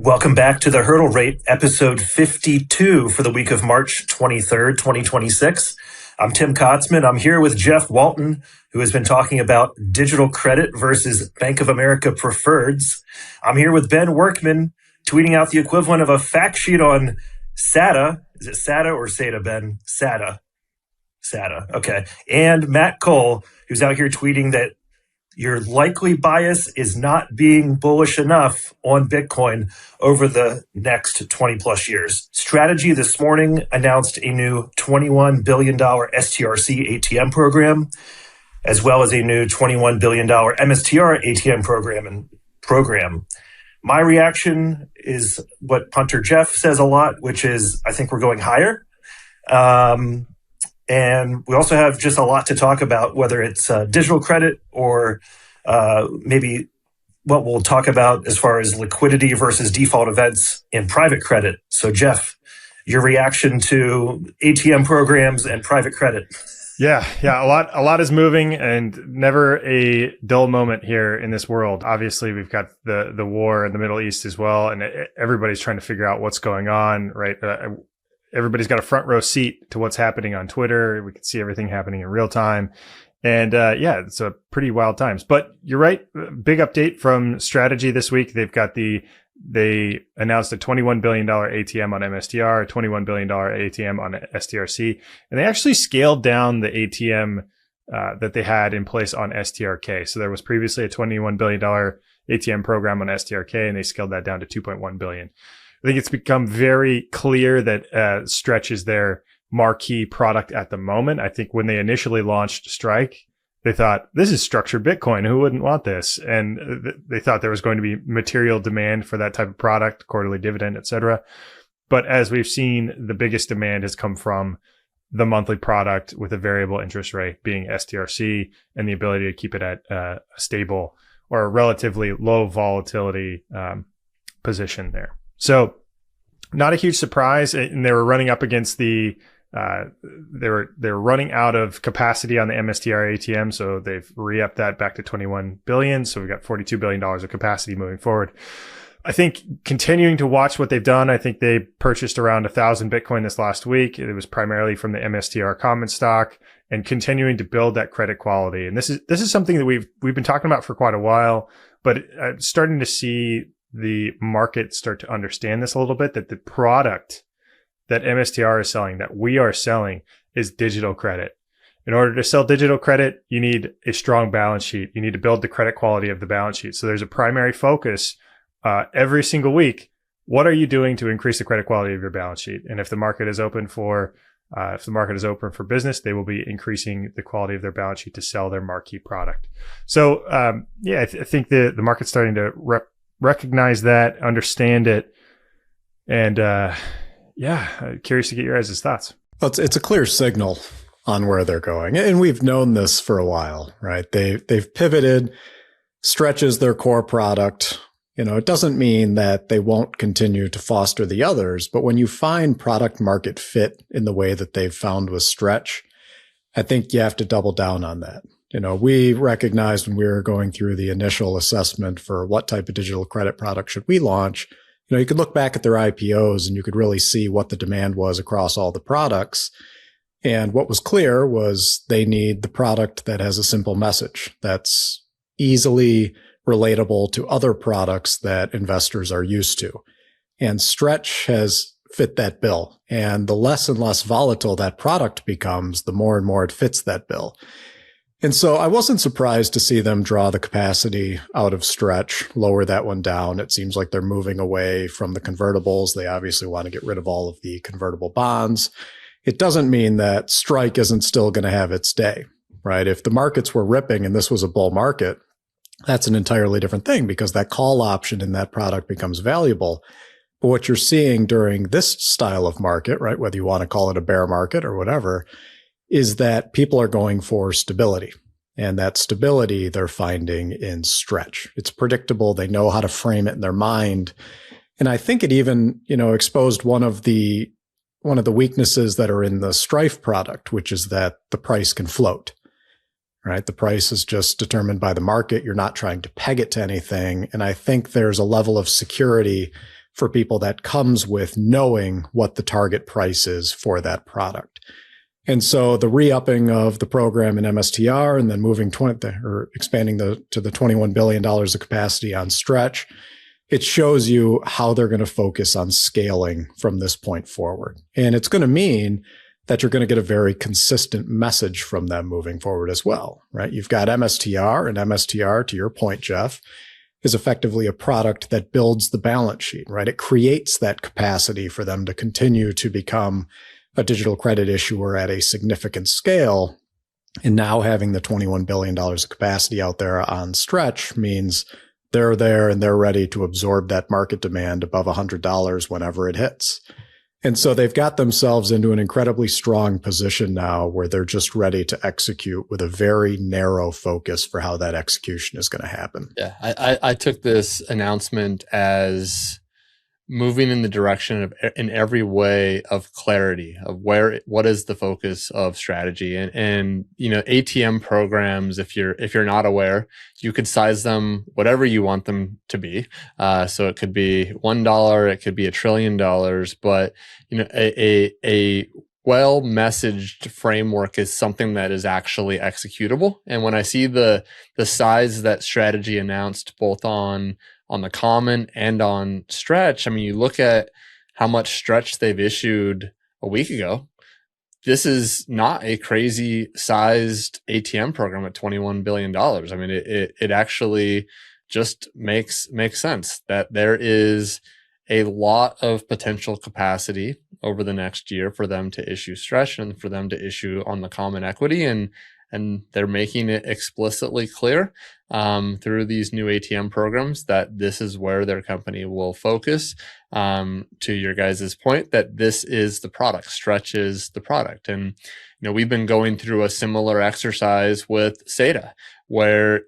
Welcome back to the Hurdle Rate, episode 52 for the week of March 23rd, 2026. I'm Tim Cottman. I'm here with Jeff Walton, who has been talking about digital credit versus Bank of America preferreds. I'm here with Ben Workman, tweeting out the equivalent of a fact sheet on SATA. Is it SATA or SATA, Ben? SATA. SATA. Okay. And Matt Cole, who's out here tweeting that your likely bias is not being bullish enough on Bitcoin over the next 20 plus years. Strategy this morning announced a new $21 billion STRC ATM program, as well as a new $21 billion MSTR ATM program. My reaction is what punter Jeff says a lot, which is I think we're going higher. And we also have just a lot to talk about, whether it's digital credit or maybe what we'll talk about as far as liquidity versus default events in private credit. So, Jeff, your reaction to ATM programs and private credit. Yeah. A lot is moving, and never a dull moment here in this world. Obviously, we've got the war in the Middle East as well, and everybody's trying to figure out what's going on, right? Everybody's got a front row seat to what's happening on Twitter. We can see everything happening in real time. And it's a pretty wild times. But you're right. Big update from Strategy this week. They announced a $21 billion ATM on MSTR, a $21 billion ATM on STRC. And they actually scaled down the ATM that they had in place on STRK. So there was previously a $21 billion ATM program on STRK, and they scaled that down to $2.1 billion. I think it's become very clear that Stretch is their marquee product at the moment. I think when they initially launched Strike, they thought, this is structured Bitcoin. Who wouldn't want this? And they thought there was going to be material demand for that type of product, quarterly dividend, et cetera. But as we've seen, the biggest demand has come from the monthly product with a variable interest rate, being STRC, and the ability to keep it at a stable or a relatively low volatility position there. So not a huge surprise. And they were running up against they were running out of capacity on the MSTR ATM. So they've re-upped that back to 21 billion. So we've got $42 billion of capacity moving forward. I think continuing to watch what they've done. I think they purchased around 1,000 Bitcoin this last week. It was primarily from the MSTR common stock, and continuing to build that credit quality. And this is something that we've been talking about for quite a while, but starting to see the market start to understand this a little bit, that the product that MSTR is selling, that we are selling, is digital credit. In order to sell digital credit, you need a strong balance sheet. You need to build the credit quality of the balance sheet. So there's a primary focus every single week. What are you doing to increase the credit quality of your balance sheet? And if the market is open for business, they will be increasing the quality of their balance sheet to sell their marquee product. So I think the market's starting to recognize that, understand it, and curious to get your guys' thoughts. Well, it's a clear signal on where they're going, and we've known this for a while, right? They've pivoted. Stretch is their core product. It doesn't mean that they won't continue to foster the others, but when you find product market fit in the way that they've found with Stretch, I think you have to double down on that. We recognized when we were going through the initial assessment for what type of digital credit product should we launch, you could look back at their IPOs and you could really see what the demand was across all the products. And what was clear was they need the product that has a simple message that's easily relatable to other products that investors are used to. And Stretch has fit that bill. And the less and less volatile that product becomes, the more and more it fits that bill. And so I wasn't surprised to see them draw the capacity out of Stretch, lower that one down. It seems like they're moving away from the convertibles. They obviously want to get rid of all of the convertible bonds. It doesn't mean that Strike isn't still going to have its day, right? If the markets were ripping and this was a bull market, that's an entirely different thing, because that call option in that product becomes valuable. But what you're seeing during this style of market, right, whether you want to call it a bear market or whatever, is that people are going for stability. And that stability they're finding in Stretch. It's predictable. They know how to frame it in their mind. And I think it even, exposed one of the weaknesses that are in the Strife product, which is that the price can float. right? The price is just determined by the market. You're not trying to peg it to anything. And I think there's a level of security for people that comes with knowing what the target price is for that product. And so the re-upping of the program in MSTR and then moving expanding to the $21 billion of capacity on stretch, it shows you how they're going to focus on scaling from this point forward. And it's going to mean that you're going to get a very consistent message from them moving forward as well, right? You've got MSTR, and MSTR, to your point, Jeff, is effectively a product that builds the balance sheet, right? It creates that capacity for them to continue to become a digital credit issuer at a significant scale. And now having the $21 billion of capacity out there on stretch means they're there and they're ready to absorb that market demand above $100 whenever it hits. And so they've got themselves into an incredibly strong position now where they're just ready to execute with a very narrow focus for how that execution is going to happen. Yeah, I took this announcement as moving in the direction of, in every way, of clarity of what is the focus of strategy. And ATM programs, if you're not aware, you could size them whatever you want them to be. So it could be $1, it could be $1 trillion, but a well-messaged framework is something that is actually executable. And when I see the size that strategy announced both on the common and on stretch, I mean, you look at how much stretch they've issued a week ago. This is not a crazy sized ATM program at $21 billion. I mean, it actually just makes sense that there is a lot of potential capacity over the next year for them to issue stretch and for them to issue on the common equity. And they're making it explicitly clear through these new ATM programs that this is where their company will focus. To your guys' point, that this is the product, stretch is the product. And we've been going through a similar exercise with SATA, where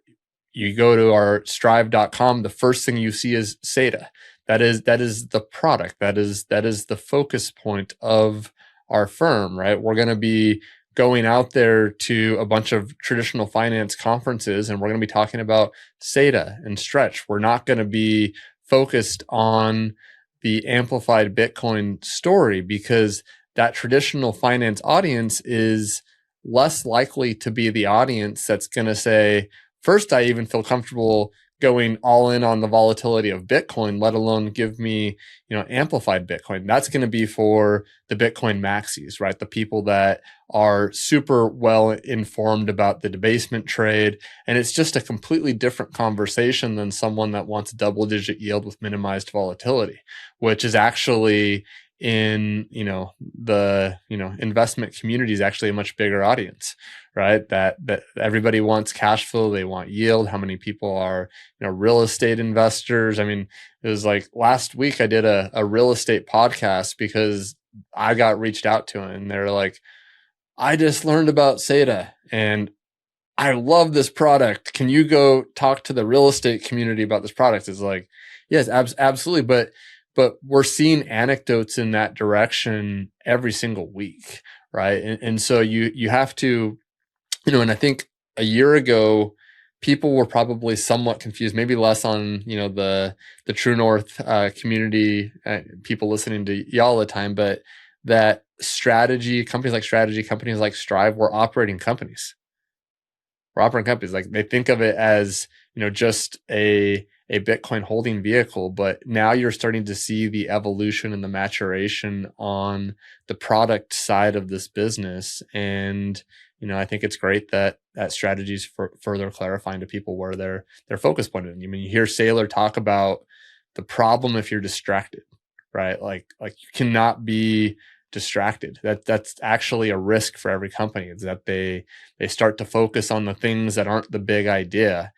you go to our strive.com, the first thing you see is SATA. That is the product. That is the focus point of our firm, right? We're going to be going out there to a bunch of traditional finance conferences, and we're going to be talking about SATA and stretch. We're not going to be focused on the amplified Bitcoin story, because that traditional finance audience is less likely to be the audience that's going to say, first, I even feel comfortable going all in on the volatility of Bitcoin, let alone give me, amplified Bitcoin. That's going to be for the Bitcoin maxis, right? The people that are super well informed about the debasement trade. And it's just a completely different conversation than someone that wants double-digit yield with minimized volatility, which is actually in, the, investment community is actually a much bigger audience, right? That everybody wants cash flow. They want yield. How many people are, real estate investors? I mean, it was like last week I did a real estate podcast because I got reached out to, and they're like, I just learned about SATA and I love this product. Can you go talk to the real estate community about this product? It's like, yes, absolutely. But we're seeing anecdotes in that direction every single week, right? And so you have to, and I think a year ago, people were probably somewhat confused, maybe less on, the True North community, people listening to y'all all the time, but that companies like Strive were operating companies. We're operating companies. Like, they think of it as, just a Bitcoin holding vehicle, but now you're starting to see the evolution and the maturation on the product side of this business. And, I think it's great that strategy's further clarifying to people where their focus point is. I mean, you hear Saylor talk about the problem if you're distracted, right? Like you cannot be distracted. That's actually a risk for every company, is that they start to focus on the things that aren't the big idea.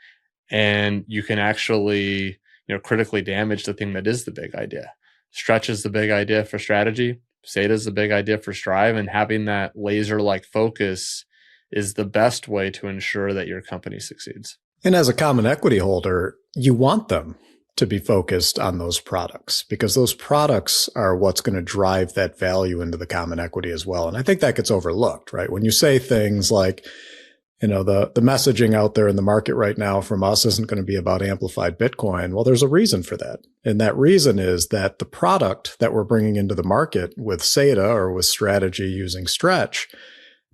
And you can actually, critically damage the thing that is the big idea. Stretch is the big idea for strategy. SATA is the big idea for Strive. And having that laser-like focus is the best way to ensure that your company succeeds. And as a common equity holder, you want them to be focused on those products, because those products are what's going to drive that value into the common equity as well. And I think that gets overlooked, right? When you say things like, The messaging out there in the market right now from us isn't going to be about amplified Bitcoin. Well, there's a reason for that. And that reason is that the product that we're bringing into the market with SATA or with strategy using Stretch,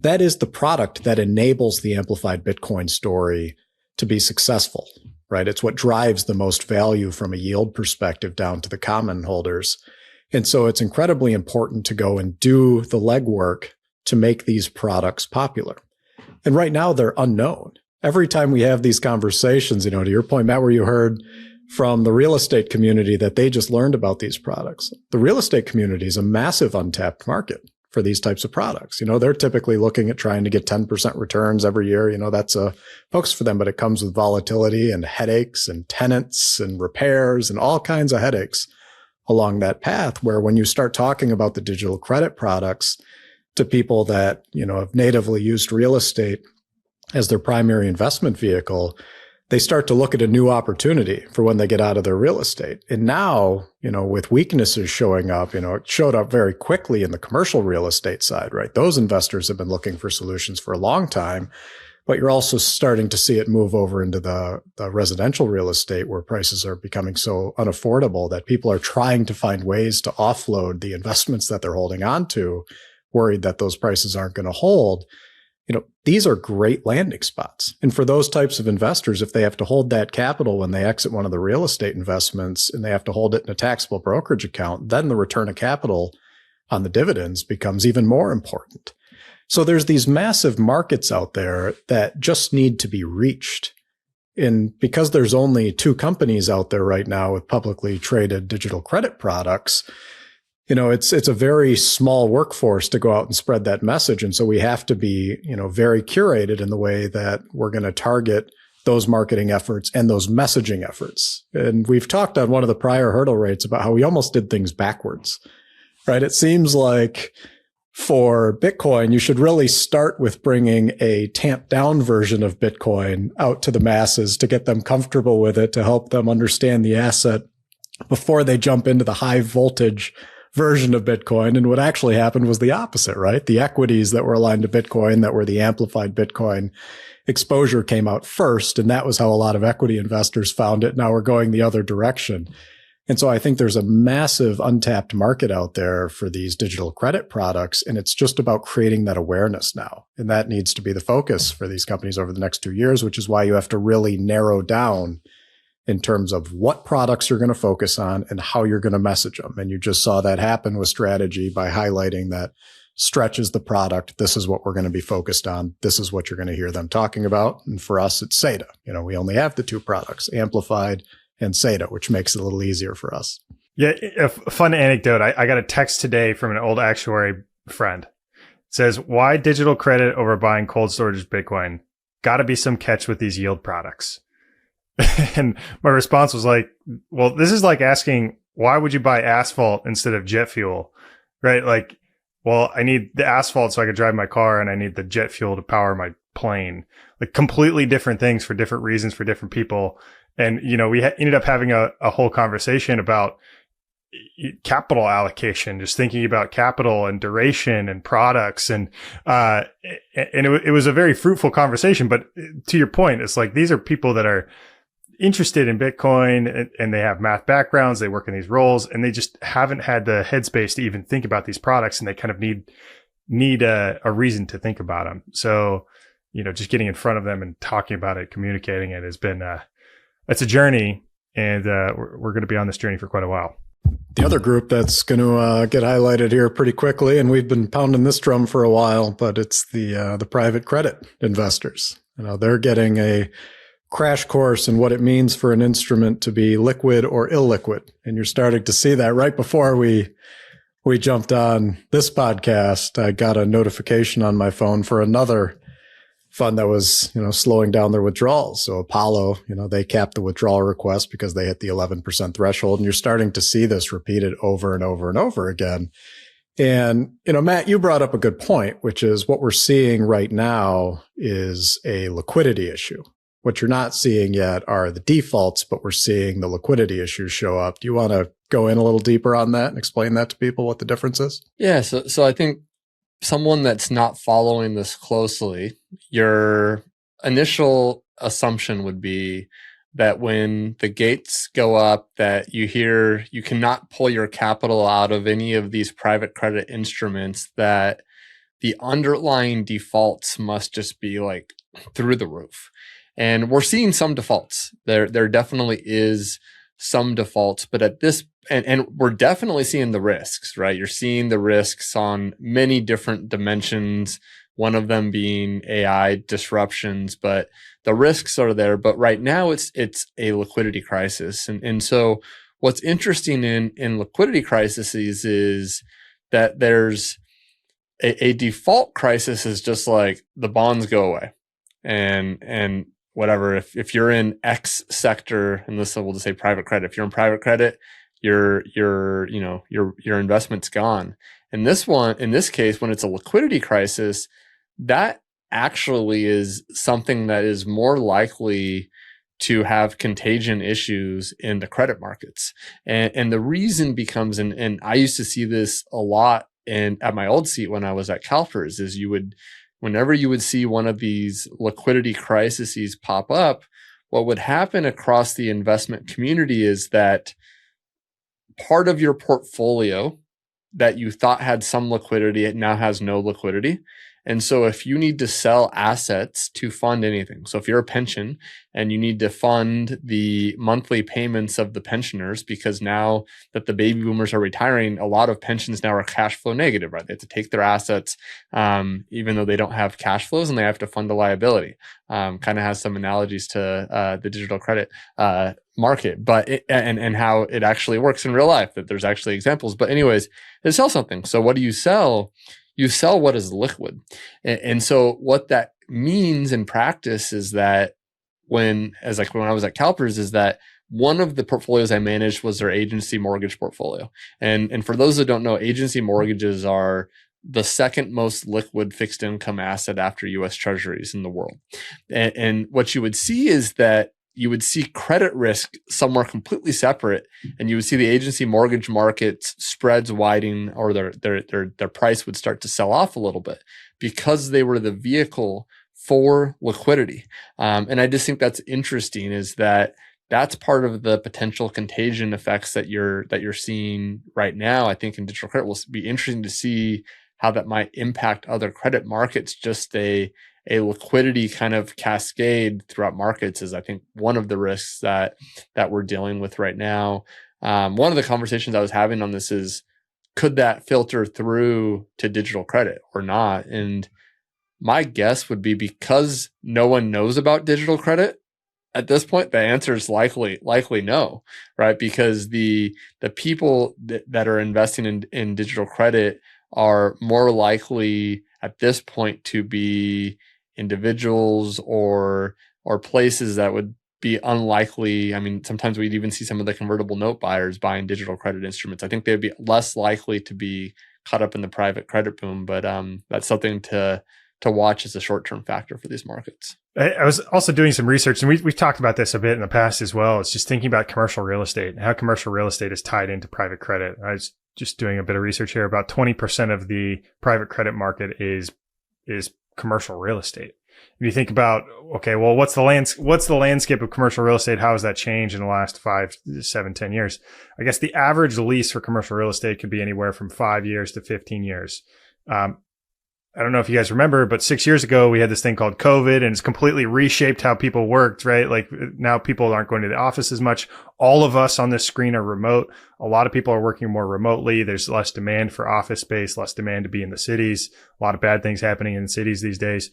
that is the product that enables the amplified Bitcoin story to be successful, right? It's what drives the most value from a yield perspective down to the common holders. And so it's incredibly important to go and do the legwork to make these products popular. And right now they're unknown. Every time we have these conversations, to your point, Matt, where you heard from the real estate community that they just learned about these products. The real estate community is a massive untapped market for these types of products. They're typically looking at trying to get 10% returns every year. That's a focus for them, but it comes with volatility and headaches and tenants and repairs and all kinds of headaches along that path, where when you start talking about the digital credit products to people that, have natively used real estate as their primary investment vehicle, they start to look at a new opportunity for when they get out of their real estate. And now, with weaknesses showing up, it showed up very quickly in the commercial real estate side, right? Those investors have been looking for solutions for a long time, but you're also starting to see it move over into the residential real estate where prices are becoming so unaffordable that people are trying to find ways to offload the investments that they're holding on to, worried that those prices aren't going to hold. These are great landing spots. And for those types of investors, if they have to hold that capital when they exit one of the real estate investments and they have to hold it in a taxable brokerage account, then the return of capital on the dividends becomes even more important. So there's these massive markets out there that just need to be reached. And because there's only 2 companies out there right now with publicly traded digital credit products, it's a very small workforce to go out and spread that message. And so we have to be, very curated in the way that we're going to target those marketing efforts and those messaging efforts. And we've talked on one of the prior hurdle rates about how we almost did things backwards, right? It seems like for Bitcoin, you should really start with bringing a tamped down version of Bitcoin out to the masses to get them comfortable with it, to help them understand the asset before they jump into the high voltage version of Bitcoin. And what actually happened was the opposite, right? The equities that were aligned to Bitcoin, that were the amplified Bitcoin exposure, came out first. And that was how a lot of equity investors found it. Now we're going the other direction. And so I think there's a massive untapped market out there for these digital credit products. And it's just about creating that awareness now. And that needs to be the focus for these companies over the next 2 years, which is why you have to really narrow down in terms of what products you're going to focus on and how you're going to message them. And you just saw that happen with strategy by highlighting that Stretch is the product. This is what we're going to be focused on. This is what you're going to hear them talking about. And for us, it's SATA. We only have the 2 products, Amplified and SATA, which makes it a little easier for us. Yeah, a fun anecdote. I got a text today from an old actuary friend. It says, why digital credit over buying cold storage Bitcoin? Got to be some catch with these yield products. And my response was like, well, this is like asking, why would you buy asphalt instead of jet fuel? Right? Like, well, I need the asphalt so I can drive my car, and I need the jet fuel to power my plane. Like, completely different things for different reasons for different people. And, we ended up having a whole conversation about capital allocation, just thinking about capital and duration and products. And it was a very fruitful conversation. But to your point, it's like, these are people that are interested in Bitcoin and they have math backgrounds, they work in these roles, and they just haven't had the headspace to even think about these products. And they kind of need a reason to think about them. So, just getting in front of them and talking about it, communicating it has been, it's a journey, and we're going to be on this journey for quite a while. The other group that's going to get highlighted here pretty quickly, and we've been pounding this drum for a while, but it's the private credit investors. They're getting a crash course in what it means for an instrument to be liquid or illiquid. And you're starting to see that. Right before we jumped on this podcast, I got a notification on my phone for another fund that was, slowing down their withdrawals. So Apollo, they capped the withdrawal request because they hit the 11% threshold. And you're starting to see this repeated over and over and over again. And, Matt, you brought up a good point, which is what we're seeing right now is a liquidity issue. What you're not seeing yet are the defaults, but we're seeing the liquidity issues show up. Do you want to go in a little deeper on that and explain that to people, what the difference is? Yeah. So I think someone that's not following this closely, you're initial assumption would be that when the gates go up, that you hear you cannot pull your capital out of any of these private credit instruments, that the underlying defaults must just be like through the roof. And we're seeing some defaults. There definitely is some defaults, but at this, and we're definitely seeing the risks, right? You're seeing the risks on many different dimensions, one of them being AI disruptions, but the risks are there. But right now it's a liquidity crisis. And so what's interesting in liquidity crises is that there's a default crisis is just like the bonds go away and whatever. If you're in X sector, and this we'll just say private credit, if you're in private credit, your investment's gone. And in this case, when it's a liquidity crisis, that actually is something that is more likely to have contagion issues in the credit markets. And the reason becomes, and I used to see this a lot at my old seat when I was at CalPERS, is whenever you would see one of these liquidity crises pop up, what would happen across the investment community is that part of your portfolio that you thought had some liquidity, it now has no liquidity. And so if you need to sell assets to fund anything, so if you're a pension and you need to fund the monthly payments of the pensioners, because now that the baby boomers are retiring, a lot of pensions now are cash flow negative, right? They have to take their assets, even though they don't have cash flows, and they have to fund a liability. Kind of has some analogies to the digital credit market, but and how it actually works in real life, that there's actually examples. But anyways, they sell something. So what do you sell? You sell what is liquid. And so what that means in practice is that when I was at CalPERS, is that one of the portfolios I managed was their agency mortgage portfolio. And for those that don't know, agency mortgages are the second most liquid fixed income asset after US Treasuries in the world. And what you would see is that you would see credit risk somewhere completely separate, and you would see the agency mortgage markets spreads widening, or their price would start to sell off a little bit because they were the vehicle for liquidity. And I just think that's interesting, is that that's part of the potential contagion effects that you're seeing right now. I think in digital credit will be interesting to see how that might impact other credit markets. Just a liquidity kind of cascade throughout markets is, I think, one of the risks that we're dealing with right now. One of the conversations I was having on this is, could that filter through to digital credit or not? And my guess would be, because no one knows about digital credit at this point, the answer is likely no, right? Because the people that are investing in digital credit are more likely at this point to be individuals or places that would be unlikely. I mean, sometimes we'd even see some of the convertible note buyers buying digital credit instruments. I think they'd be less likely to be caught up in the private credit boom, but that's something to watch as a short-term factor for these markets. I was also doing some research, and we've talked about this a bit in the past as well. It's just thinking about commercial real estate and how commercial real estate is tied into private credit. I was just doing a bit of research here. About 20% of the private credit market is commercial real estate. If you think about, okay, well, what's the landscape of commercial real estate? How has that changed in the last 5, 7, 10 years? I guess the average lease for commercial real estate could be anywhere from 5 years to 15 years. I don't know if you guys remember, but 6 years ago, we had this thing called COVID, and it's completely reshaped how people worked, right? Like now people aren't going to the office as much. All of us on this screen are remote. A lot of people are working more remotely. There's less demand for office space, less demand to be in the cities. A lot of bad things happening in cities these days.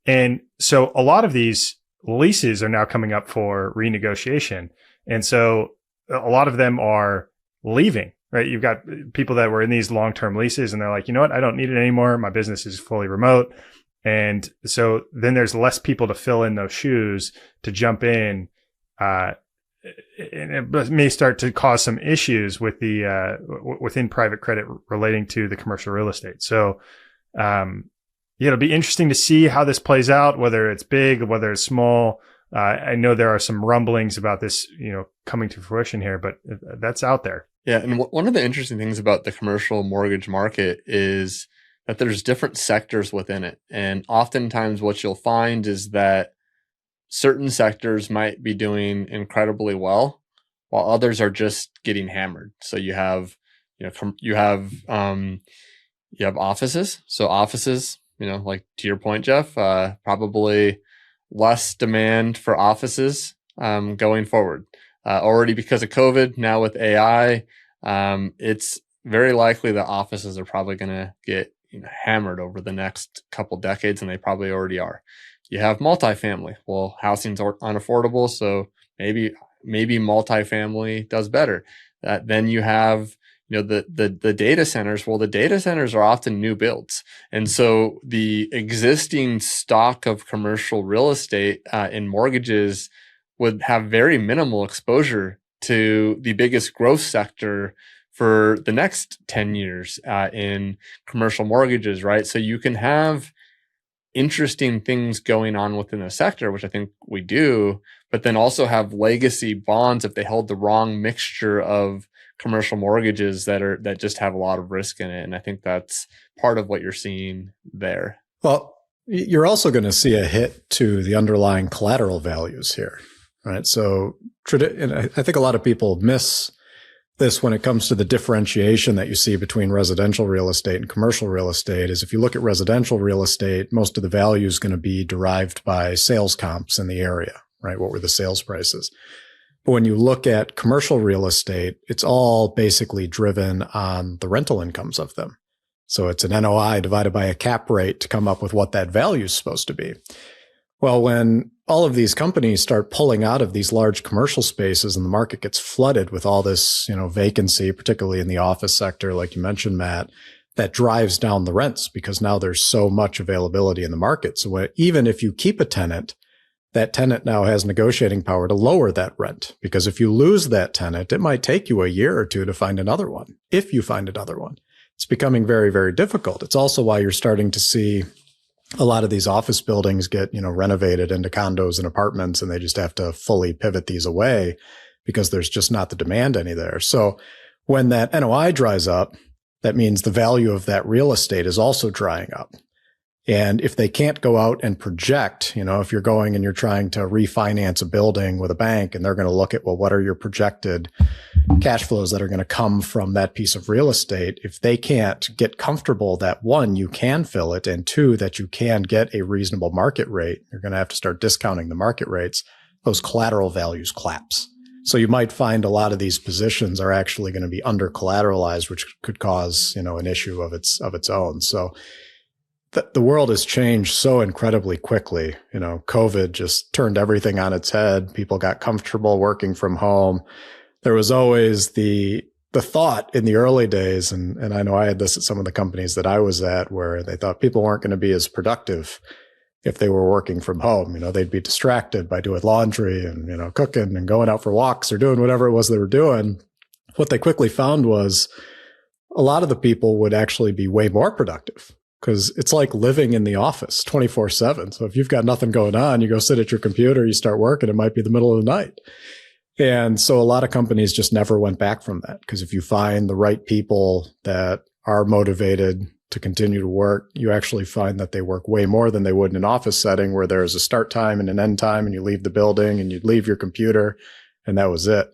And so a lot of these leases are now coming up for renegotiation. And so a lot of them are leaving. Right. You've got people that were in these long-term leases and they're like, you know what? I don't need it anymore. My business is fully remote. And so then there's less people to fill in those shoes to jump in. And it may start to cause some issues with within private credit relating to the commercial real estate. So, it'll be interesting to see how this plays out, whether it's big, whether it's small. I know there are some rumblings about this, coming to fruition here, but that's out there. Yeah. And one of the interesting things about the commercial mortgage market is that there's different sectors within it. And oftentimes what you'll find is that certain sectors might be doing incredibly well, while others are just getting hammered. So you have offices. So offices, like to your point, Jeff, probably less demand for offices going forward. Already because of COVID, now with AI, it's very likely that offices are probably going to get hammered over the next couple decades, and they probably already are. You have multifamily. Well, housing's unaffordable, so maybe multifamily does better. Then you have the data centers. Well, the data centers are often new builds, and so the existing stock of commercial real estate in mortgages would have very minimal exposure to the biggest growth sector for the next 10 years in commercial mortgages, right? So you can have interesting things going on within the sector, which I think we do, but then also have legacy bonds if they hold the wrong mixture of commercial mortgages that just have a lot of risk in it. And I think that's part of what you're seeing there. Well, you're also going to see a hit to the underlying collateral values here, right? So and I think a lot of people miss this when it comes to the differentiation that you see between residential real estate and commercial real estate. Is if you look at residential real estate, most of the value is going to be derived by sales comps in the area, right? What were the sales prices? But when you look at commercial real estate, it's all basically driven on the rental incomes of them. So it's an NOI divided by a cap rate to come up with what that value is supposed to be. Well, when all of these companies start pulling out of these large commercial spaces and the market gets flooded with all this, vacancy, particularly in the office sector, like you mentioned, Matt, that drives down the rents because now there's so much availability in the market. So even if you keep a tenant, that tenant now has negotiating power to lower that rent, because if you lose that tenant, it might take you a year or two to find another one. If you find another one, it's becoming very, very difficult. It's also why you're starting to see a lot of these office buildings get, renovated into condos and apartments, and they just have to fully pivot these away because there's just not the demand any there. So when that NOI dries up, that means the value of that real estate is also drying up. And if they can't go out and project, if you're going and you're trying to refinance a building with a bank and they're going to look at, well, what are your projected cash flows that are going to come from that piece of real estate? If they can't get comfortable that one, you can fill it, and two, that you can get a reasonable market rate, you're going to have to start discounting the market rates. Those collateral values collapse. So you might find a lot of these positions are actually going to be under collateralized, which could cause, an issue of its own. So the world has changed so incredibly quickly. COVID just turned everything on its head. People got comfortable working from home. There was always the thought in the early days, and I know I had this at some of the companies that I was at, where they thought people weren't going to be as productive if they were working from home. They'd be distracted by doing laundry and, cooking and going out for walks or doing whatever it was they were doing. What they quickly found was a lot of the people would actually be way more productive, because it's like living in the office 24/7. So if you've got nothing going on, you go sit at your computer, you start working, it might be the middle of the night. And so a lot of companies just never went back from that, because if you find the right people that are motivated to continue to work, you actually find that they work way more than they would in an office setting where there's a start time and an end time, and you leave the building and you'd leave your computer, and that was it.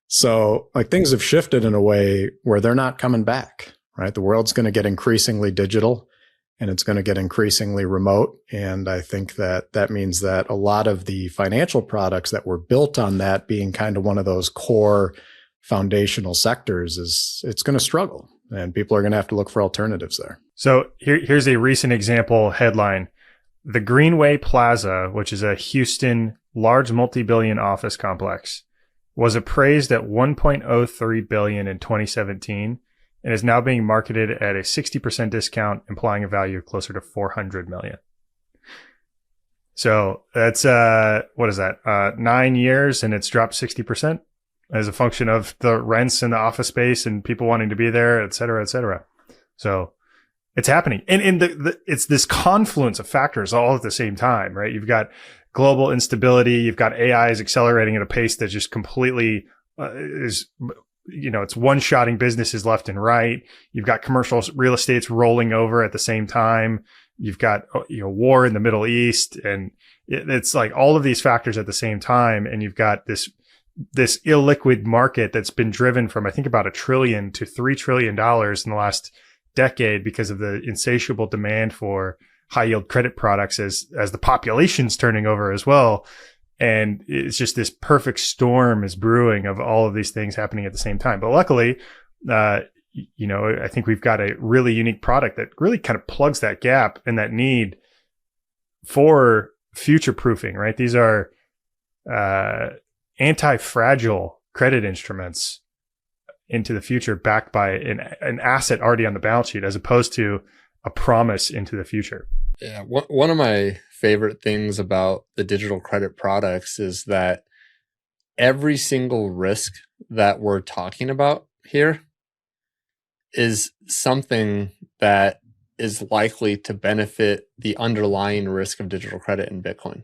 So things have shifted in a way where they're not coming back, right? The world's going to get increasingly digital, and it's going to get increasingly remote. And I think that means that a lot of the financial products that were built on that being kind of one of those core foundational sectors it's going to struggle, and people are going to have to look for alternatives there. So here's a recent example headline. The Greenway Plaza, which is a Houston large multi-billion office complex, was appraised at $1.03 billion in 2017. And is now being marketed at a 60% discount, implying a value closer to $400 million. So that's, what is that? 9 years, and it's dropped 60% as a function of the rents in the office space and people wanting to be there, et cetera, et cetera. So it's happening. And it's this confluence of factors all at the same time, right? You've got global instability. You've got AI is accelerating at a pace that just completely it's one-shotting businesses left and right. You've got commercial real estates rolling over at the same time. You've got, war in the Middle East, and it's like all of these factors at the same time. And you've got this illiquid market that's been driven from, I think, about $1 trillion to $3 trillion in the last decade because of the insatiable demand for high yield credit products as the population's turning over as well. And it's just this perfect storm is brewing of all of these things happening at the same time. But luckily, I think we've got a really unique product that really kind of plugs that gap and that need for future proofing, right? These are anti-fragile credit instruments into the future backed by an asset already on the balance sheet, as opposed to a promise into the future. Yeah. One of my favorite things about the digital credit products is that every single risk that we're talking about here is something that is likely to benefit the underlying risk of digital credit in Bitcoin,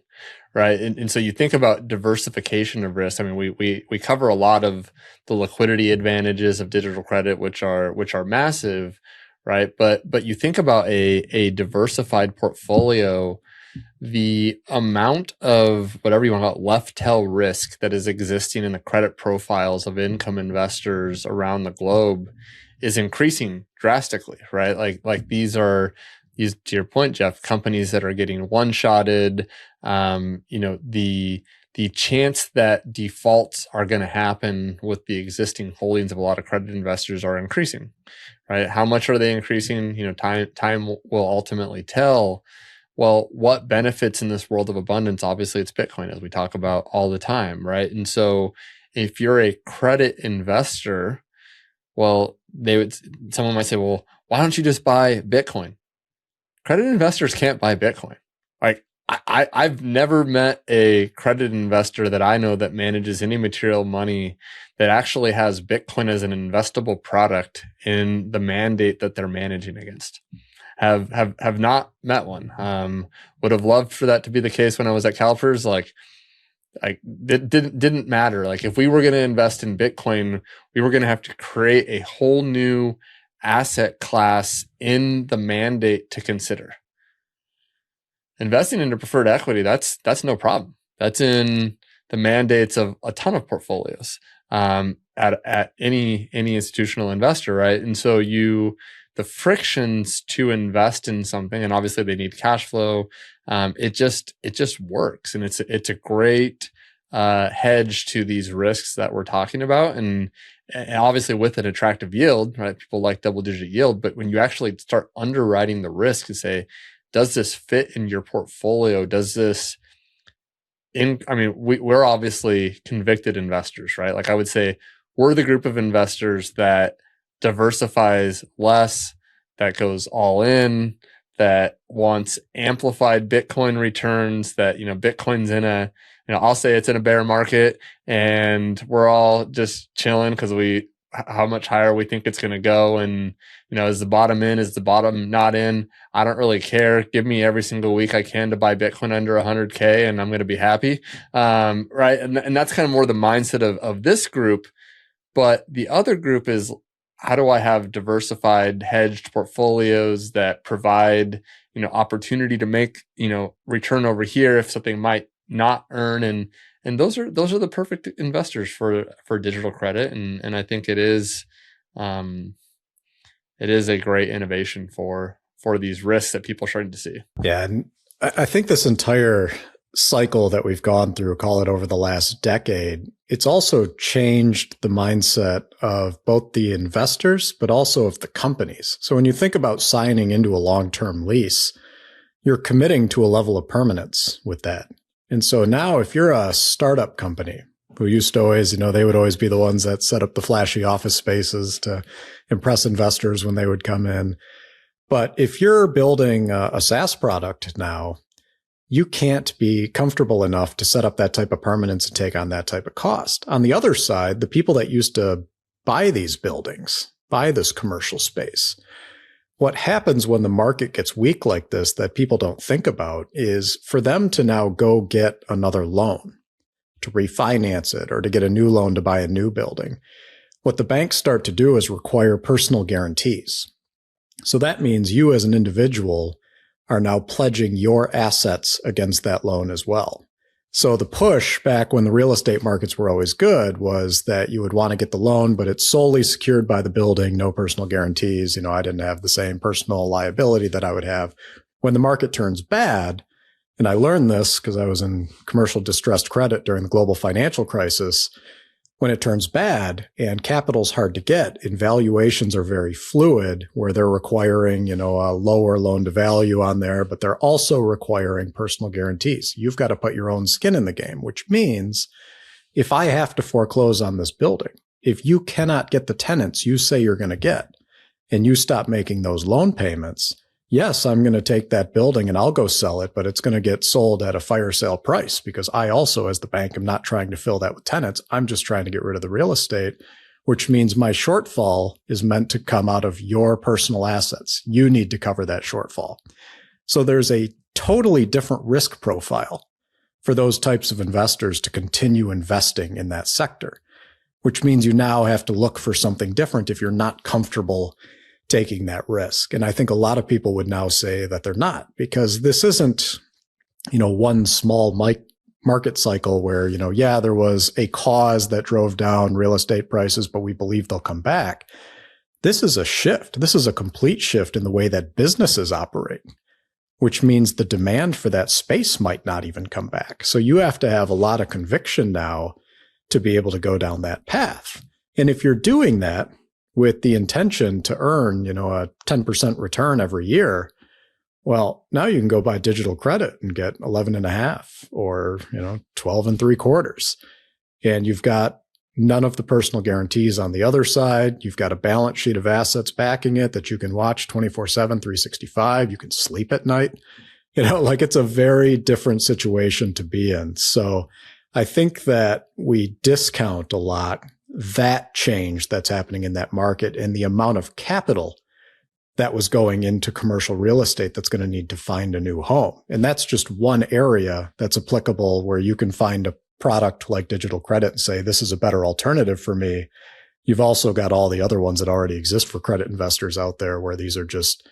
right? And so you think about diversification of risk. I mean, we cover a lot of the liquidity advantages of digital credit, which are massive, right? But you think about a diversified portfolio, the amount of whatever you want to call it, left tail risk that is existing in the credit profiles of income investors around the globe is increasing drastically, right? Like these are, to your point, Jeff, companies that are getting one-shotted. The chance that defaults are going to happen with the existing holdings of a lot of credit investors are increasing, right? How much are they increasing? Time will ultimately tell. Well, what benefits in this world of abundance? Obviously, it's Bitcoin, as we talk about all the time, right? And so if you're a credit investor, well, someone might say, well, why don't you just buy Bitcoin? Credit investors can't buy Bitcoin. Like I've never met a credit investor that I know that manages any material money that actually has Bitcoin as an investable product in the mandate that they're managing against. Have not met one. Would have loved for that to be the case when I was at CalPERS. It didn't matter. Like if we were going to invest in Bitcoin, we were going to have to create a whole new asset class in the mandate to consider. Investing into preferred equity, that's no problem. That's in the mandates of a ton of portfolios at any institutional investor, right? And so the frictions to invest in something, and obviously they need cash flow. It just works, and it's a great hedge to these risks that we're talking about, and obviously with an attractive yield, right? People like double-digit yield, but when you actually start underwriting the risk and say, does this fit in your portfolio? Does this we're obviously convicted investors, right? Like I would say we're the group of investors that diversifies less, that goes all in, that wants amplified Bitcoin returns, that, Bitcoin's in I'll say it's in a bear market and we're all just chilling because how much higher we think it's going to go. And, is the bottom in, is the bottom not in? I don't really care. Give me every single week I can to buy Bitcoin under 100K and I'm going to be happy. Right. And that's kind of more the mindset of this group. But the other group is, how do I have diversified hedged portfolios that provide, opportunity to make, return over here if something might not earn, and those are the perfect investors for digital credit, and I think it is a great innovation for these risks that people are starting to see. Yeah, and I think this entire cycle that we've gone through, call it over the last decade, it's also changed the mindset of both the investors, but also of the companies. So when you think about signing into a long-term lease, you're committing to a level of permanence with that. And so now if you're a startup company who used to always, they would always be the ones that set up the flashy office spaces to impress investors when they would come in. But if you're building a SaaS product now, you can't be comfortable enough to set up that type of permanence and take on that type of cost. On the other side, the people that used to buy these buildings, buy this commercial space, what happens when the market gets weak like this that people don't think about is for them to now go get another loan to refinance it or to get a new loan to buy a new building. What the banks start to do is require personal guarantees. So that means you as an individual are now pledging your assets against that loan as well. So the push back when the real estate markets were always good was that you would want to get the loan, but it's solely secured by the building, no personal guarantees. I didn't have the same personal liability that I would have when the market turns bad. And I learned this because I was in commercial distressed credit during the global financial crisis. When it turns bad and capital's hard to get and valuations are very fluid, where they're requiring, a lower loan to value on there, but they're also requiring personal guarantees. You've got to put your own skin in the game, which means if I have to foreclose on this building, if you cannot get the tenants you say you're going to get and you stop making those loan payments, yes, I'm going to take that building and I'll go sell it, but it's going to get sold at a fire sale price because I also, as the bank, am not trying to fill that with tenants. I'm just trying to get rid of the real estate, which means my shortfall is meant to come out of your personal assets. You need to cover that shortfall. So there's a totally different risk profile for those types of investors to continue investing in that sector, which means you now have to look for something different if you're not comfortable taking that risk. And I think a lot of people would now say that they're not, because this isn't, one small market cycle where, there was a cause that drove down real estate prices, but we believe they'll come back. This is a shift. This is a complete shift in the way that businesses operate, which means the demand for that space might not even come back. So you have to have a lot of conviction now to be able to go down that path. And if you're doing that with the intention to earn, a 10% return every year, well, now you can go buy digital credit and get 11.5 or, 12.75. And you've got none of the personal guarantees on the other side. You've got a balance sheet of assets backing it that you can watch 24/7, 365. You can sleep at night. It's a very different situation to be in. So I think that we discount a lot that change that's happening in that market and the amount of capital that was going into commercial real estate that's going to need to find a new home. And that's just one area that's applicable where you can find a product like digital credit and say, this is a better alternative for me. You've also got all the other ones that already exist for credit investors out there where these are just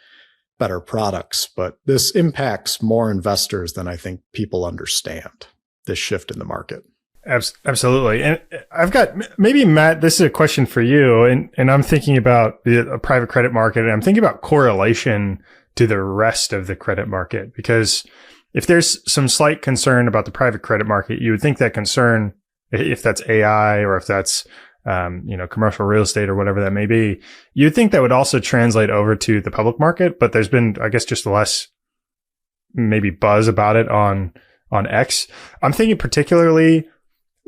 better products. But this impacts more investors than I think people understand, this shift in the market. Absolutely. And I've got, maybe Matt, this is a question for you. And I'm thinking about the private credit market, and I'm thinking about correlation to the rest of the credit market. Because if there's some slight concern about the private credit market, you would think that concern, if that's AI or if that's, commercial real estate or whatever that may be, you'd think that would also translate over to the public market. But there's been, I guess, just less maybe buzz about it on X. I'm thinking particularly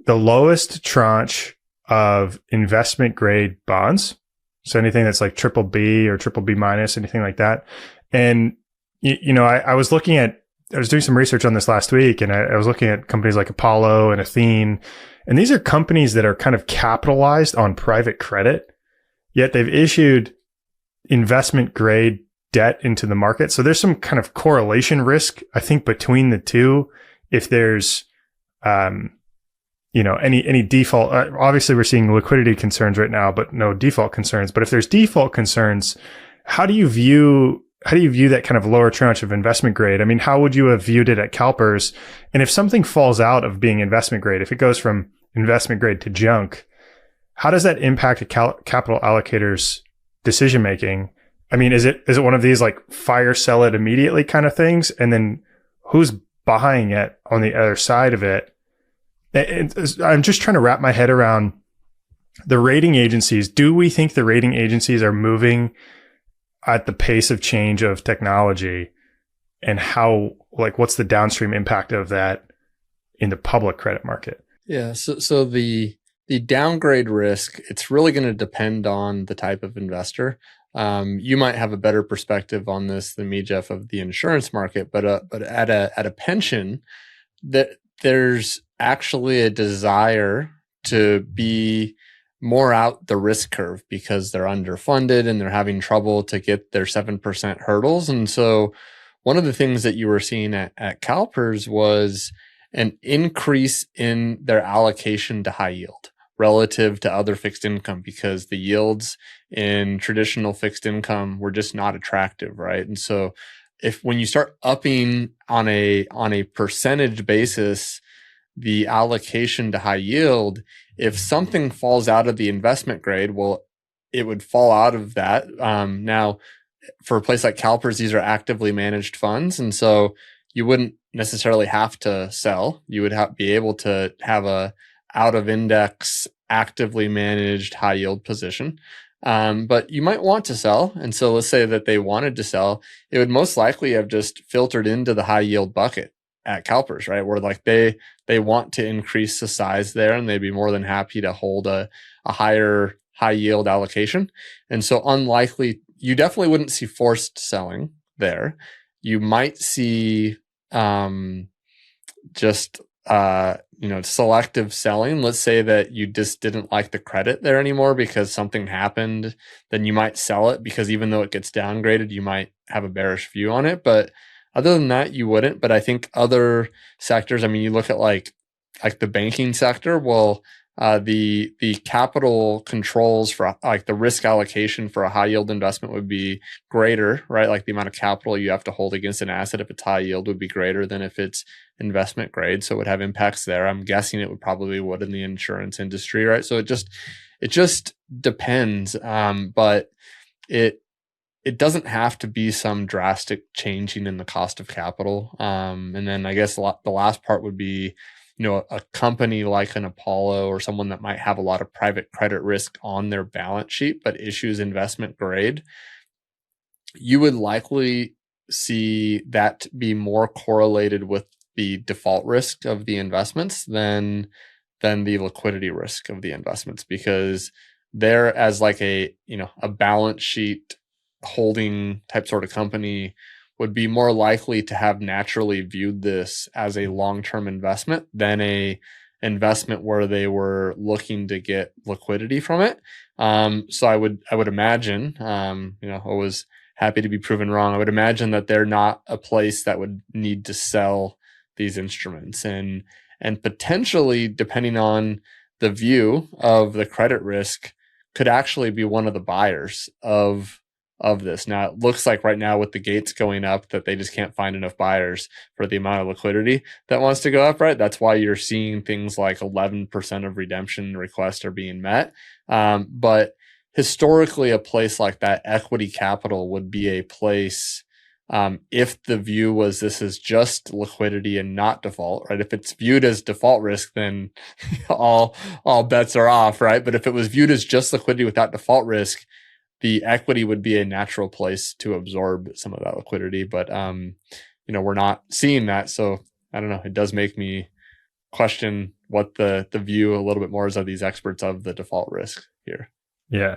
the lowest tranche of investment grade bonds. So anything that's like triple B or triple B minus, anything like that. And, I was doing some research on this last week, and I was looking at companies like Apollo and Athene. And these are companies that are kind of capitalized on private credit, yet they've issued investment grade debt into the market. So there's some kind of correlation risk, I think, between the two. If there's, any default, obviously we're seeing liquidity concerns right now, but no default concerns. But if there's default concerns, how do you view that kind of lower tranche of investment grade? I mean, how would you have viewed it at CalPERS? And if something falls out of being investment grade, if it goes from investment grade to junk, how does that impact a capital allocator's decision making? I mean, is it one of these like fire sell it immediately kind of things? And then who's buying it on the other side of it? I'm just trying to wrap my head around the rating agencies. Do we think the rating agencies are moving at the pace of change of technology, and what's the downstream impact of that in the public credit market? Yeah. So the downgrade risk, it's really going to depend on the type of investor. You might have a better perspective on this than me, Jeff, of the insurance market, but at a pension, that there's actually a desire to be more out the risk curve because they're underfunded and they're having trouble to get their 7% hurdles. And so one of the things that you were seeing at CalPERS was an increase in their allocation to high yield relative to other fixed income, because the yields in traditional fixed income were just not attractive, right? And so when you start upping on a percentage basis the allocation to high yield, if something falls out of the investment grade, well, it would fall out of that. Now, for a place like CalPERS, these are actively managed funds, and so you wouldn't necessarily have to sell. You would be able to have a out of index, actively managed high yield position. But you might want to sell. And so let's say that they wanted to sell, it would most likely have just filtered into the high yield bucket at CalPERS, right? Where like they want to increase the size there, and they'd be more than happy to hold a higher high yield allocation. And so unlikely, you definitely wouldn't see forced selling there. You might see selective selling. Let's say that you just didn't like the credit there anymore because something happened, then you might sell it, because even though it gets downgraded, you might have a bearish view on it. But other than that, you wouldn't. But I think other sectors, I mean, you look at like the banking sector, well, the capital controls for like the risk allocation for a high yield investment would be greater, right? Like the amount of capital you have to hold against an asset if it's high yield would be greater than if it's investment grade. So it would have impacts there. I'm guessing it would in the insurance industry, right? So it just depends. But it doesn't have to be some drastic changing in the cost of capital. And then I guess the last part would be, a company like an Apollo or someone that might have a lot of private credit risk on their balance sheet, but issues investment grade. You would likely see that be more correlated with the default risk of the investments than the liquidity risk of the investments, because they're as like a balance sheet holding type sort of company would be more likely to have naturally viewed this as a long-term investment than a investment where they were looking to get liquidity from it. So I would imagine, always happy to be proven wrong. I would imagine that they're not a place that would need to sell these instruments, and potentially, depending on the view of the credit risk, could actually be one of the buyers of this. Now, it looks like right now with the gates going up that they just can't find enough buyers for the amount of liquidity that wants to go up, right? That's why you're seeing things like 11% of redemption requests are being met. But historically, a place like that, equity capital would be a place, if the view was this is just liquidity and not default, right? If it's viewed as default risk, then all bets are off, right? But if it was viewed as just liquidity without default risk, the equity would be a natural place to absorb some of that liquidity. But, we're not seeing that. So I don't know. It does make me question what the view a little bit more is of these experts of the default risk here. Yeah.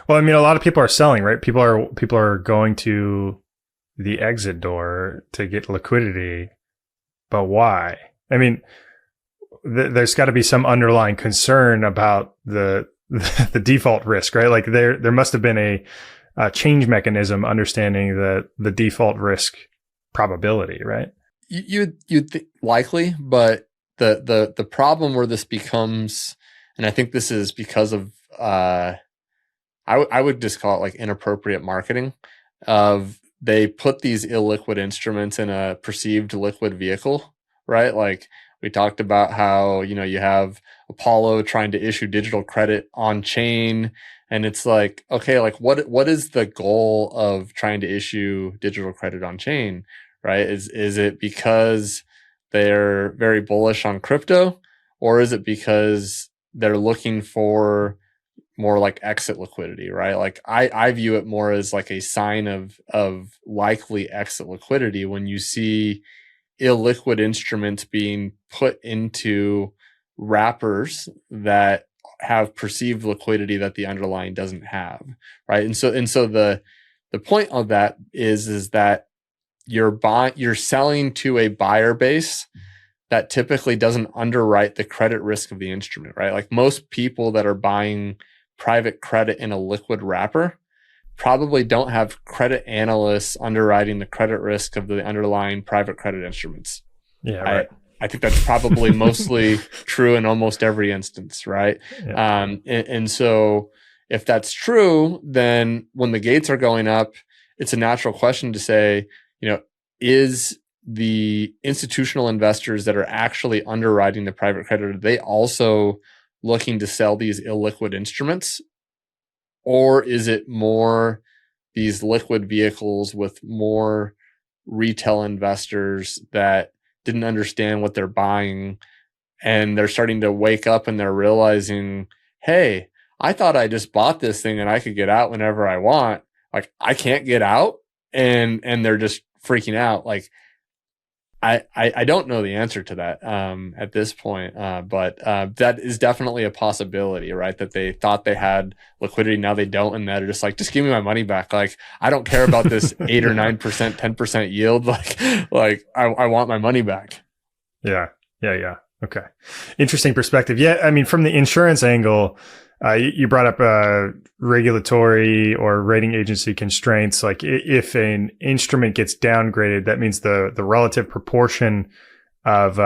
Well, I mean, a lot of people are selling, right? People are going to the exit door to get liquidity, but why? I mean, there's got to be some underlying concern about the default risk, right? Like there must have been a change mechanism understanding the default risk probability, right? You'd likely, but the problem where this becomes, and I think this is because of I would just call it like inappropriate marketing of they put these illiquid instruments in a perceived liquid vehicle, right? Like we talked about how, you have Apollo trying to issue digital credit on chain. And it's like, okay, like what is the goal of trying to issue digital credit on chain, right? Is it because they're very bullish on crypto, or is it because they're looking for more like exit liquidity, right? Like I view it more as like a sign of likely exit liquidity when you see illiquid instruments being put into wrappers that have perceived liquidity that the underlying doesn't have, right? And so the point of that is that you're selling to a buyer base that typically doesn't underwrite the credit risk of the instrument, right? Like most people that are buying private credit in a liquid wrapper probably don't have credit analysts underwriting the credit risk of the underlying private credit instruments. Yeah, right. I think that's probably mostly true in almost every instance, right? Yeah. And so if that's true, then when the gates are going up, it's a natural question to say, is the institutional investors that are actually underwriting the private credit, are they also looking to sell these illiquid instruments? Or is it more these liquid vehicles with more retail investors that didn't understand what they're buying, and they're starting to wake up and they're realizing, hey, I thought I just bought this thing and I could get out whenever I want. Like, I can't get out, and they're just freaking out. Like, I don't know the answer to that at this point, but that is definitely a possibility, right? That they thought they had liquidity, now they don't, and they're just like, just give me my money back. Like, I don't care about this 8 or 9%, 10% yield. Like I want my money back. Yeah. Okay. Interesting perspective. Yeah. I mean, from the insurance angle, you brought up regulatory or rating agency constraints. Like, if an instrument gets downgraded, that means the relative proportion of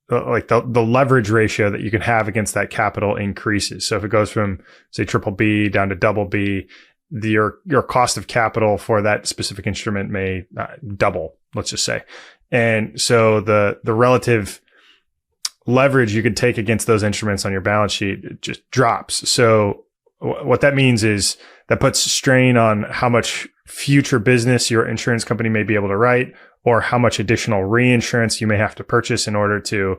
like the leverage ratio that you can have against that capital increases. So if it goes from, say, BBB down to BB, your cost of capital for that specific instrument may double, let's just say. And so the relative leverage you could take against those instruments on your balance sheet just drops. So what that means is that puts strain on how much future business your insurance company may be able to write, or how much additional reinsurance you may have to purchase in order to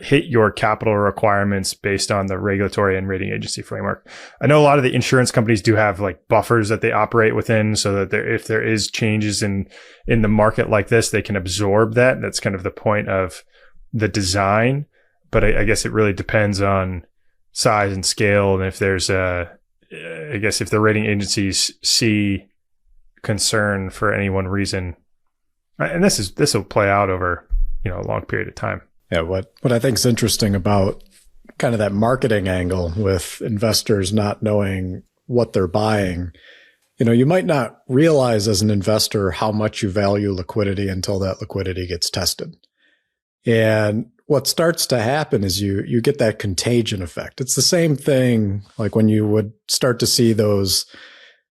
hit your capital requirements based on the regulatory and rating agency framework. I know a lot of the insurance companies do have like buffers that they operate within, so that if there is changes in the market like this, they can absorb that. That's kind of the point of the design, but I guess it really depends on size and scale. And if there's I guess if the rating agencies see concern for any one reason, and this will play out over, a long period of time. Yeah. What I think is interesting about kind of that marketing angle with investors not knowing what they're buying, you might not realize as an investor how much you value liquidity until that liquidity gets tested. And what starts to happen is you get that contagion effect. It's the same thing like when you would start to see those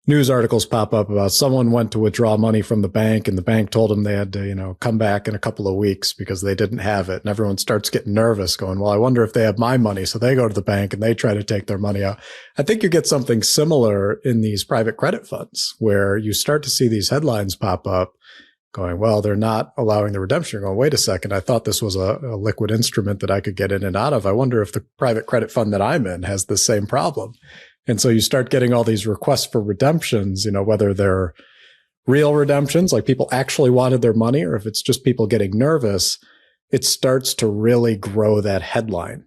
news articles pop up about someone went to withdraw money from the bank and the bank told them they had to, come back in a couple of weeks because they didn't have it. And everyone starts getting nervous going, well, I wonder if they have my money. So they go to the bank and they try to take their money out. I think you get something similar in these private credit funds where you start to see these headlines pop up going, well, they're not allowing the redemption. You're going, wait a second. I thought this was a liquid instrument that I could get in and out of. I wonder if the private credit fund that I'm in has the same problem. And so you start getting all these requests for redemptions, whether they're real redemptions, like people actually wanted their money, or if it's just people getting nervous, it starts to really grow that headline.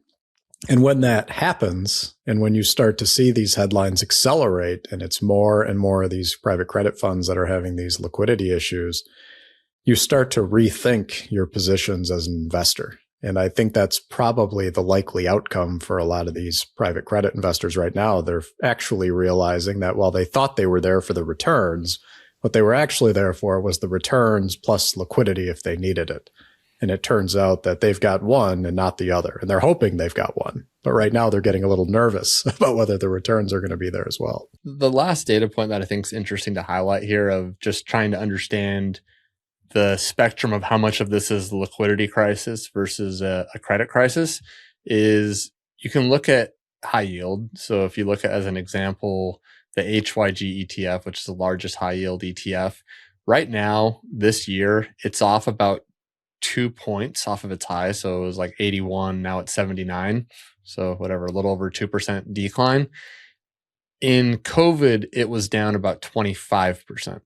And when that happens, and when you start to see these headlines accelerate, and it's more and more of these private credit funds that are having these liquidity issues, you start to rethink your positions as an investor. And I think that's probably the likely outcome for a lot of these private credit investors right now. They're actually realizing that while they thought they were there for the returns, what they were actually there for was the returns plus liquidity if they needed it. And it turns out that they've got one and not the other. And they're hoping they've got one. But right now they're getting a little nervous about whether the returns are going to be there as well. The last data point that I think is interesting to highlight here of just trying to understand the spectrum of how much of this is the liquidity crisis versus a credit crisis is you can look at high yield. So if you look at, as an example, the HYG ETF, which is the largest high yield ETF, right now, this year, it's off about 2 points off of its high. So it was like 81, now it's 79. So whatever, a little over 2% decline. In COVID, it was down about 25%.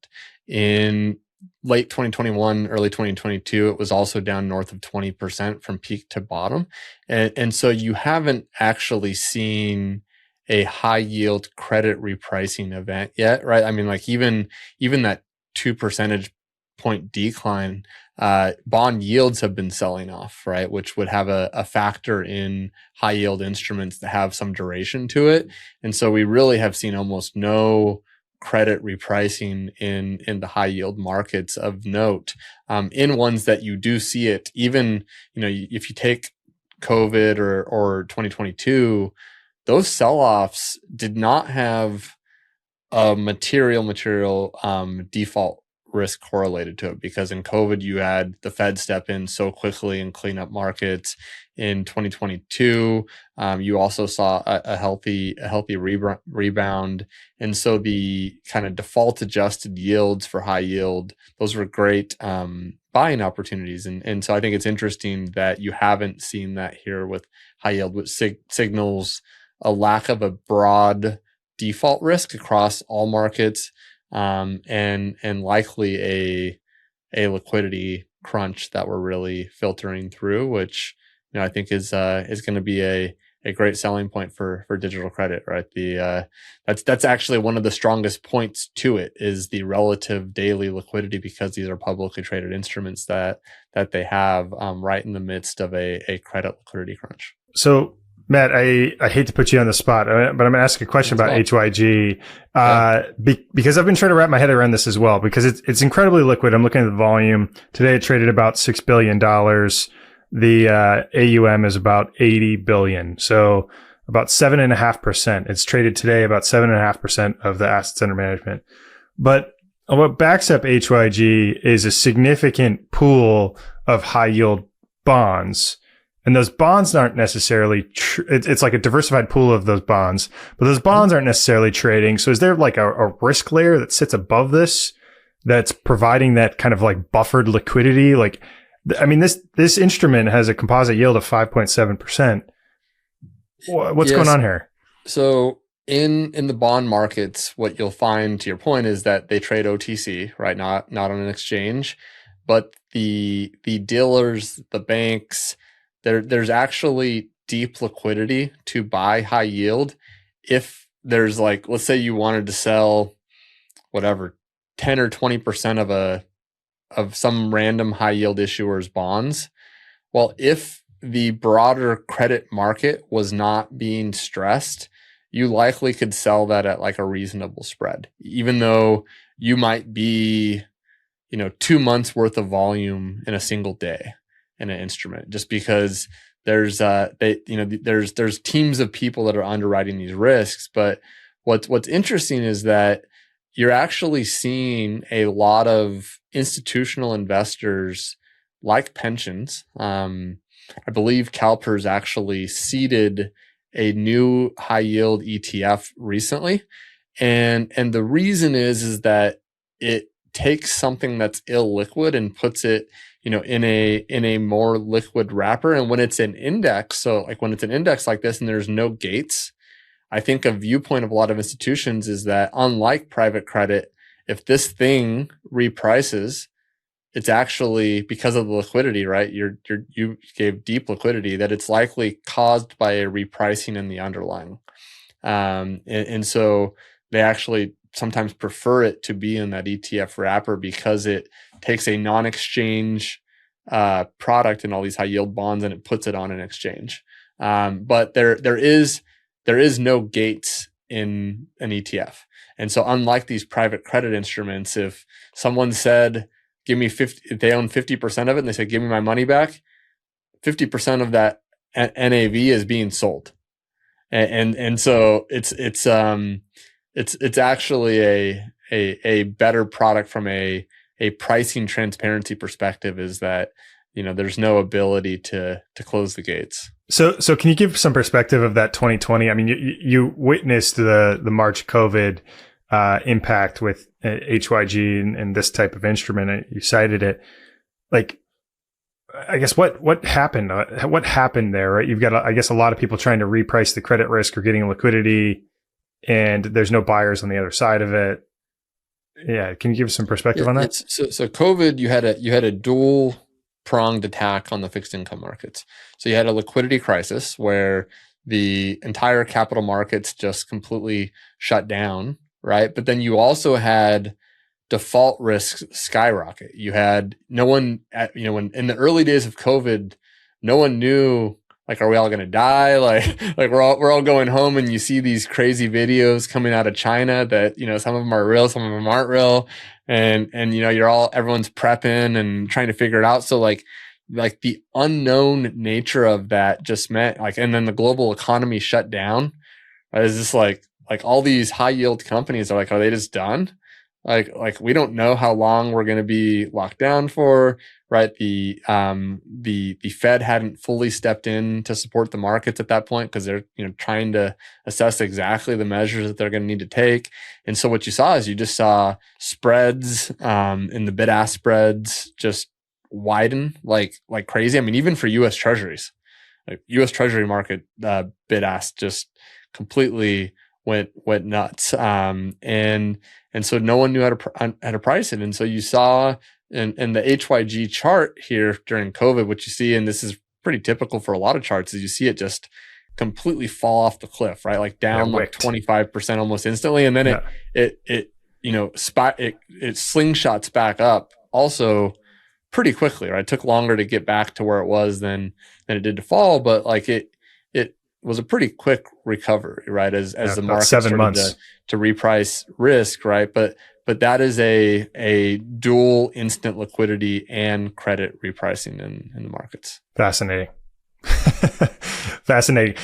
In late 2021, early 2022, it was also down north of 20% from peak to bottom. And so you haven't actually seen a high yield credit repricing event yet, right? I mean, like even that 2 percentage point decline, bond yields have been selling off, right? Which would have a factor in high yield instruments that have some duration to it. And so we really have seen almost no credit repricing in the high yield markets of note. In ones that you do see it, even, if you take COVID or 2022, those sell-offs did not have a material default risk correlated to it, because in COVID, you had the Fed step in so quickly and clean up markets. In 2022, you also saw a healthy rebound. And so the kind of default adjusted yields for high yield, those were great buying opportunities. And so I think it's interesting that you haven't seen that here with high yield, which signals a lack of a broad default risk across all markets, and likely a liquidity crunch that we're really filtering through, which I think is going to be a great selling point for digital credit, right? That's actually one of the strongest points to it, is the relative daily liquidity, because these are publicly traded instruments that they have right in the midst of a credit liquidity crunch. So, Matt, I hate to put you on the spot, but I'm going to ask a question about HYG, because I've been trying to wrap my head around this as well, because it's incredibly liquid. I'm looking at the volume. Today it traded about $6 billion. The AUM is about 80 billion. So about 7.5%. It's traded today about 7.5% of the assets under management. But what backs up HYG is a significant pool of high yield bonds. And those bonds aren't necessarily, it's like a diversified pool of those bonds, but those bonds aren't necessarily trading. So is there like a risk layer that sits above this that's providing that kind of like buffered liquidity? Like, I mean, this instrument has a composite yield of 5.7%. What's going on here? So in the bond markets, what you'll find, to your point, is that they trade OTC, right? Not on an exchange, but the dealers, the banks, there's actually deep liquidity to buy high yield. If there's, like, let's say you wanted to sell whatever 10 or 20% of some random high yield issuer's bonds. Well, if the broader credit market was not being stressed, you likely could sell that at like a reasonable spread, even though you might be, 2 months worth of volume in a single day in an instrument, just because there's there's teams of people that are underwriting these risks. But what's interesting is that you're actually seeing a lot of institutional investors, like pensions. I believe CalPERS actually seeded a new high yield ETF recently. And the reason is that it takes something that's illiquid and puts it, in a more liquid wrapper. And when it's an index, so like when it's an index like this and there's no gates, I think a viewpoint of a lot of institutions is that, unlike private credit, if this thing reprices, it's actually because of the liquidity, right? You gave deep liquidity, that it's likely caused by a repricing in the underlying. And so they actually sometimes prefer it to be in that ETF wrapper, because it takes a non-exchange product in all these high yield bonds and it puts it on an exchange. But there is no gates in an ETF. And so, unlike these private credit instruments, if someone said, give me 50, they own 50% of it, and they said, give me my money back, 50% of that NAV is being sold. And so it's actually a better product from a pricing transparency perspective, is that, there's no ability to close the gates. So can you give some perspective of that 2020? I mean, you witnessed the March COVID impact with HYG and this type of instrument. You cited it. Like, I guess what happened? What happened there? Right? You've got, I guess, a lot of people trying to reprice the credit risk or getting liquidity, and there's no buyers on the other side of it. Yeah, can you give us some perspective on that? So COVID, you had a dual pronged attack on the fixed income markets. So you had a liquidity crisis where the entire capital markets just completely shut down, right? But then you also had default risks skyrocket. You had no one when in the early days of COVID, no one knew, like, are we all going to die? Like we're all going home, and you see these crazy videos coming out of China that, some of them are real, some of them aren't real. And everyone's prepping and trying to figure it out. So like the unknown nature of that just meant, and then the global economy shut down. Right? It's just like all these high yield companies are like, are they just done? Like we don't know how long we're going to be locked down for, right? The Fed hadn't fully stepped in to support the markets at that point because they're trying to assess exactly the measures that they're going to need to take. And so what you saw is you just saw spreads in the bid-ask spreads just widen like crazy. I mean, even for U.S. Treasuries, like U.S. Treasury market bid-ask just completely went nuts. And so no one knew how to price it. And so you saw in the HYG chart here during COVID, what you see, and this is pretty typical for a lot of charts, is you see it just completely fall off the cliff, right? Like down like 25% almost instantly. And then it slingshots back up also pretty quickly, right? It took longer to get back to where it was than it did to fall, but like it was a pretty quick recovery, right? As the market 7 months started to reprice risk, right? But that is a dual instant liquidity and credit repricing in the markets. Fascinating. Fascinating.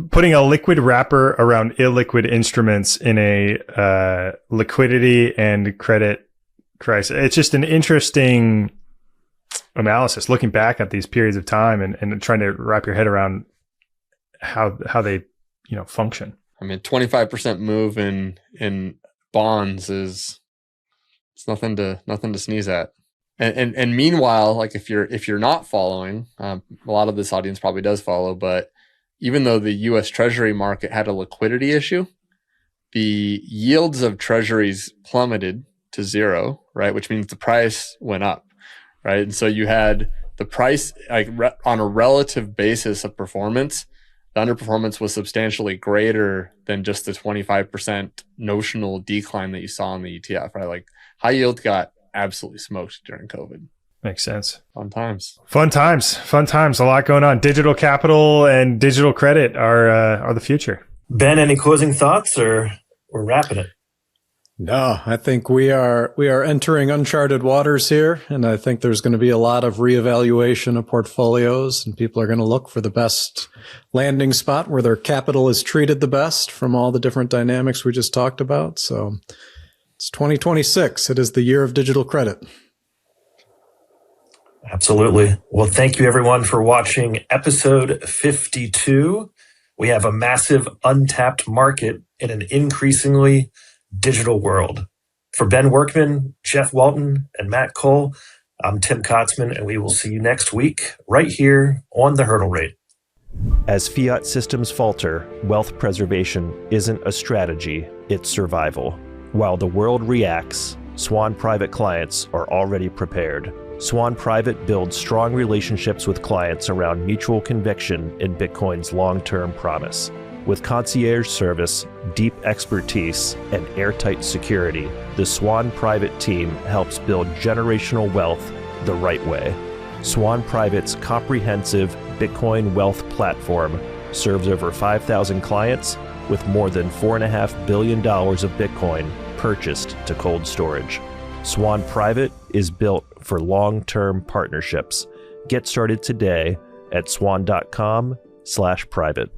Putting a liquid wrapper around illiquid instruments in a liquidity and credit crisis. It's just an interesting analysis, looking back at these periods of time and trying to wrap your head around how they function. I mean, 25% move in bonds it's nothing to sneeze at. And meanwhile, like if you're not following, a lot of this audience probably does follow, but even though the U.S. Treasury market had a liquidity issue, the yields of treasuries plummeted to zero, right? Which means the price went up, right? And so you had the price on a relative basis of performance. The underperformance was substantially greater than just the 25% notional decline that you saw in the ETF, right? Like high yield got absolutely smoked during COVID. Makes sense. Fun times. A lot going on. Digital capital and digital credit are the future. Ben, any closing thoughts, or we're wrapping it? No, I think we are entering uncharted waters here, and I think there's going to be a lot of reevaluation of portfolios, and people are going to look for the best landing spot where their capital is treated the best from all the different dynamics we just talked about. So it's 2026. It is the year of digital credit. Absolutely. Well, thank you everyone for watching episode 52. We have a massive untapped market in an increasingly digital world. For Ben Workman, Jeff Walton, and Matt Cole, I'm Tim Cottman, and we will see you next week right here on The Hurdle Rate. As fiat systems falter, wealth preservation isn't a strategy, it's survival. While the world reacts, Swan Private clients are already prepared. Swan Private builds strong relationships with clients around mutual conviction in Bitcoin's long-term promise. With concierge service, deep expertise, and airtight security, the Swan Private team helps build generational wealth the right way. Swan Private's comprehensive Bitcoin wealth platform serves over 5,000 clients with more than $4.5 billion of Bitcoin purchased to cold storage. Swan Private is built for long-term partnerships. Get started today at swan.com/private.